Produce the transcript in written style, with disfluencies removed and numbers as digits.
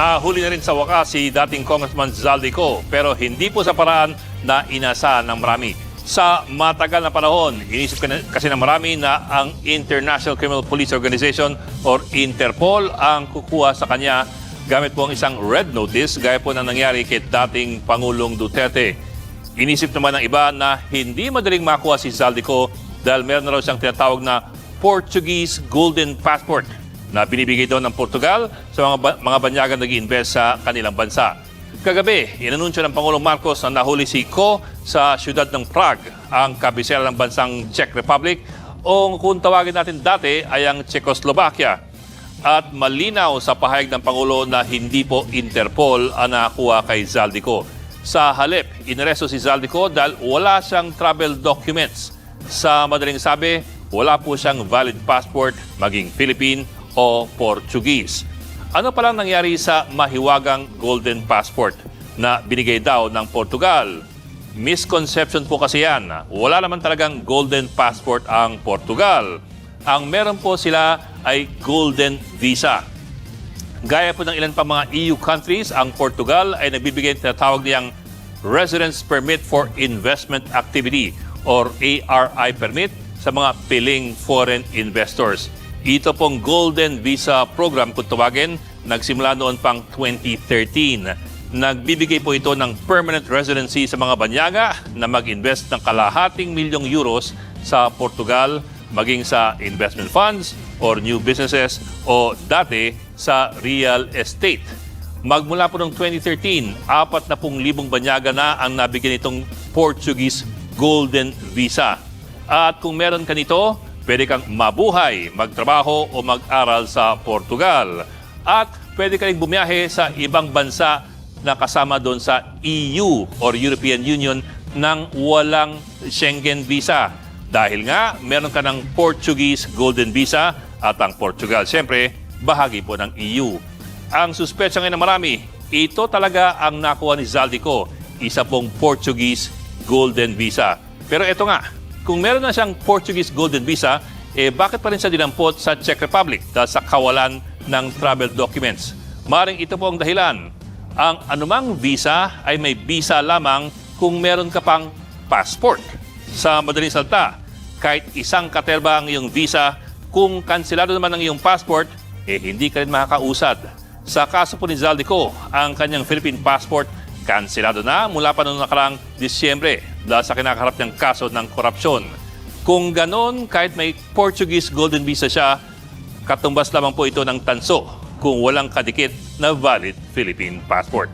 Nahuli na rin sa wakas si dating Congressman Zaldico pero hindi po sa paraan na inaasahan ng marami. Sa matagal na panahon, inisip kasi ng marami na ang International Criminal Police Organization or Interpol ang kukuha sa kanya gamit po ang isang red notice gaya po na nangyari kay dating Pangulong Duterte. Inisip naman ng iba na hindi madaling makuha si Zaldico dahil meron na raw siyang tinatawag na Portuguese Golden Passport na binibigay daw ng Portugal sa mga banyagang nag-iinvest sa kanilang bansa. Kagabi, inanunsyo ng Pangulong Marcos na nahuli si Ko sa siyudad ng Prague, ang kabisera ng bansang Czech Republic o kung tawagin natin dati ay ang Czechoslovakia. At malinaw sa pahayag ng Pangulo na hindi po Interpol ang nakakuha kay Zaldico. Sa halip, inaresto si Zaldico dahil wala siyang travel documents. Sa madaling sabi, wala po siyang valid passport maging Philippine o Portuguese. Ano palang nangyari sa mahiwagang Golden Passport na binigay daw ng Portugal? Misconception po kasi yan. Wala naman talagang Golden Passport ang Portugal. Ang meron po sila ay Golden Visa. Gaya po ng ilan pa mga EU countries, ang Portugal ay nagbibigay ng tinatawag niyang Residence Permit for Investment Activity or ARI permit sa mga piling foreign investors. Ito pong Golden Visa Program kung tawagin, nagsimula noon pang 2013. Nagbibigay po ito ng permanent residency sa mga banyaga na mag-invest ng kalahating milyong euros sa Portugal, maging sa investment funds or new businesses o dati sa real estate. Magmula po noong 2013, 40,000 banyaga na ang nabigyan itong Portuguese Golden Visa. At kung meron ka nito, pwede kang mabuhay, magtrabaho o mag-aral sa Portugal. At pwede ka rin bumiyahe sa ibang bansa na kasama doon sa EU or European Union nang walang Schengen visa. Dahil nga, meron ka ng Portuguese Golden Visa at ang Portugal, siyempre, bahagi po ng EU. Ang suspetsa ngayon ng marami, ito talaga ang nakuha ni Zaldico, isa pong Portuguese Golden Visa. Pero ito nga, kung meron na siyang Portuguese Golden Visa, bakit pa rin siya dinampot sa Czech Republic dahil sa kawalan ng travel documents? Maring ito po ang dahilan. Ang anumang visa ay may visa lamang kung meron ka pang passport. Sa madaling salita, kahit isang katerba ang iyong visa, kung kanselado naman ang iyong passport, hindi ka rin makakausad. Sa kaso po ni Zaldico, ang kanyang Philippine passport kanselado na mula pa noong nakaraang Disyembre dahil sa kinakaharap niyang kaso ng korupsyon. Kung ganon, kahit may Portuguese Golden Visa siya, katumbas lamang po ito ng tanso kung walang kadikit na valid Philippine passport.